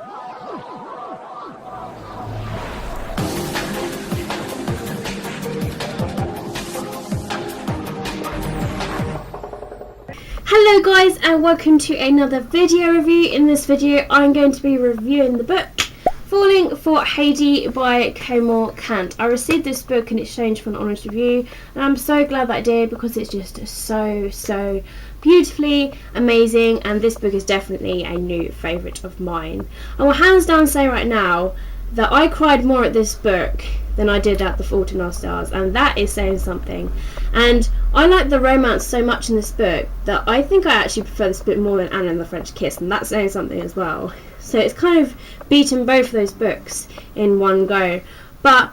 Hello guys, and welcome to another video review. In this video I'm going to be reviewing the book Falling for Hadie by Komal Kant. I received this book in exchange for an honest review, and I'm so glad that I did because it's just so beautifully amazing, and this book is definitely a new favourite of mine. I will hands down say right now that I cried more at this book than I did at The Fault in Our Stars, and that is saying something. And I like the romance so much in this book that I think I actually prefer this book more than Anna and the French Kiss, and that's saying something as well. So it's kind of beaten both of those books in one go. But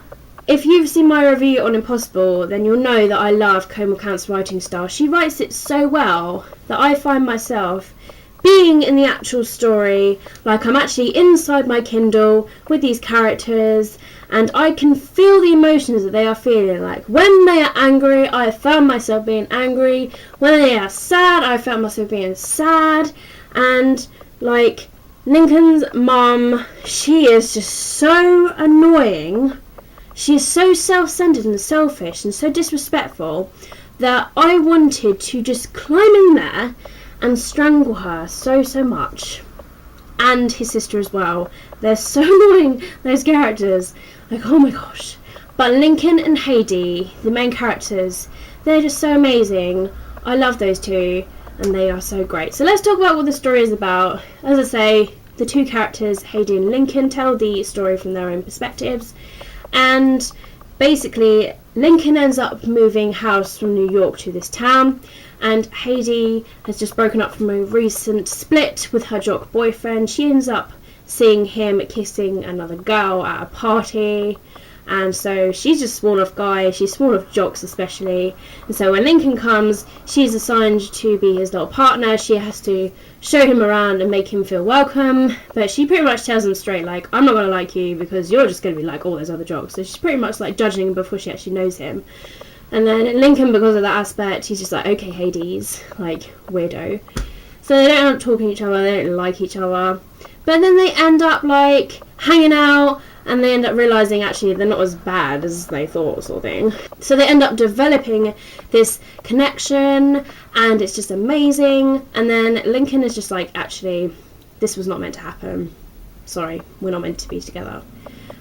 if you've seen my review on Impossible, then you'll know that I love Komal Kant's writing style. She writes it so well that I find myself being in the actual story, like I'm actually inside my Kindle with these characters, and I can feel the emotions that they are feeling. Like when they are angry, I found myself being angry. When they are sad, I found myself being sad. And like Lincoln's mum, she is just so annoying. She is so self-centered and selfish and so disrespectful that I wanted to just climb in there and strangle her so much. And his sister as well. They're so annoying, those characters. Like, oh my gosh. But Lincoln and Hadie, the main characters, they're just so amazing. I love those two, and they are so great. So let's talk about what the story is about. As I say, the two characters, Hadie and Lincoln, tell the story from their own perspectives. And basically, Lincoln ends up moving house from New York to this town, and Hadie has just broken up from a recent split with her jock boyfriend. She ends up seeing him kissing another girl at a party, and so she's just sworn off guys. She's sworn off jocks especially, and so when Lincoln comes, she's assigned to be his little partner. She has to show him around and make him feel welcome, but she pretty much tells him straight, like, I'm not going to like you because you're just going to be like all those other jocks. So she's pretty much like judging him before she actually knows him. And then Lincoln, because of that aspect, he's just like, okay, Hades, like, weirdo. So they don't end up talking to each other, they don't like each other. But then they end up, like, hanging out, and they end up realising, actually, they're not as bad as they thought, sort of thing. So they end up developing this connection, and it's just amazing. And then Lincoln is just like, actually, this was not meant to happen. Sorry, we're not meant to be together.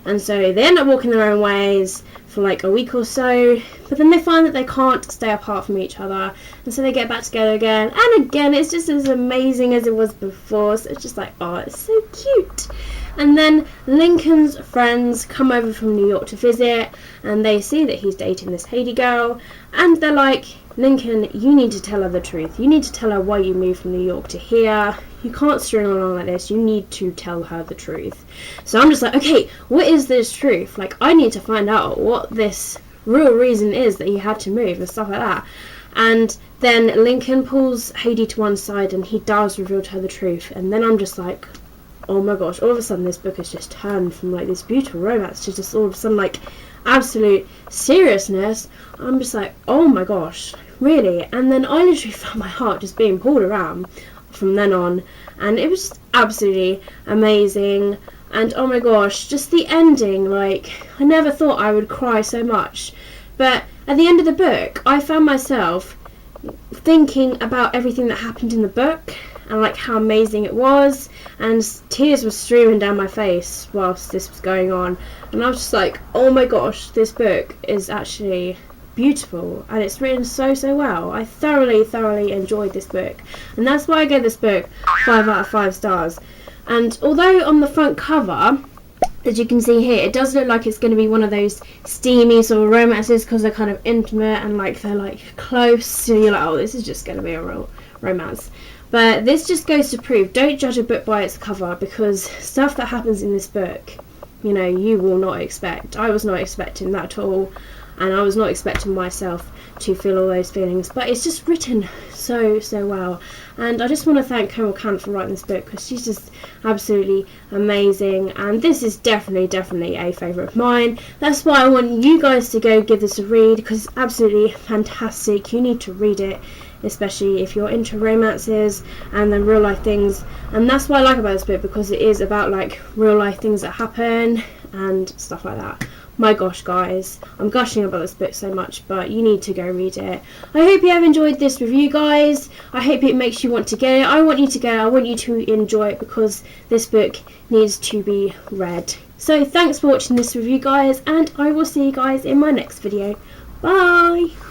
And so they end up walking their own ways for like a week or so, but then they find that they can't stay apart from each other, and so they get back together again, and again it's just as amazing as it was before. So it's just like, oh, it's so cute. And then Lincoln's friends come over from New York to visit, and they see that he's dating this Hadie girl, and they're like, Lincoln, you need to tell her the truth. You need to tell her why you moved from New York to here. You can't string along like this. You need to tell her the truth. So I'm just like, okay, what is this truth? Like, I need to find out what this real reason is that he had to move and stuff like that. And then Lincoln pulls Hadie to one side, and he does reveal to her the truth. And then I'm just like, oh my gosh, all of a sudden this book has just turned from like this beautiful romance to just all of a sudden like absolute seriousness. I'm just like, oh my gosh, really? And then I literally felt my heart just being pulled around from then on, and it was just absolutely amazing. And oh my gosh, just the ending, like, I never thought I would cry so much, but at the end of the book I found myself thinking about everything that happened in the book and like how amazing it was, and tears were streaming down my face whilst this was going on, and I was just like, oh my gosh, this book is actually beautiful, and it's written so well. I thoroughly enjoyed this book, and that's why I gave this book 5 out of 5 stars. And although on the front cover, as you can see here, it does look like it's going to be one of those steamy sort of romances because they're kind of intimate and like they're like close, so you're like, oh, this is just going to be a real romance. But this just goes to prove, don't judge a book by its cover, because stuff that happens in this book, you know, you will not expect. I was not expecting that at all, and I was not expecting myself to feel all those feelings, but it's just written so well. And I just want to thank Komal Kant for writing this book, because she's just absolutely amazing, and this is definitely a favourite of mine. That's why I want you guys to go give this a read, because it's absolutely fantastic. You need to read it. especially if you're into romances and then real life things. And that's what I like about this book, because it is about like real life things that happen and stuff like that. My gosh, guys, I'm gushing about this book so much, but you need to go read it. I hope you have enjoyed this review, guys. I hope it makes you want to get it. I want you to get it. I want you to enjoy it, because this book needs to be read. So thanks for watching this review, guys, and I will see you guys in my next video. Bye!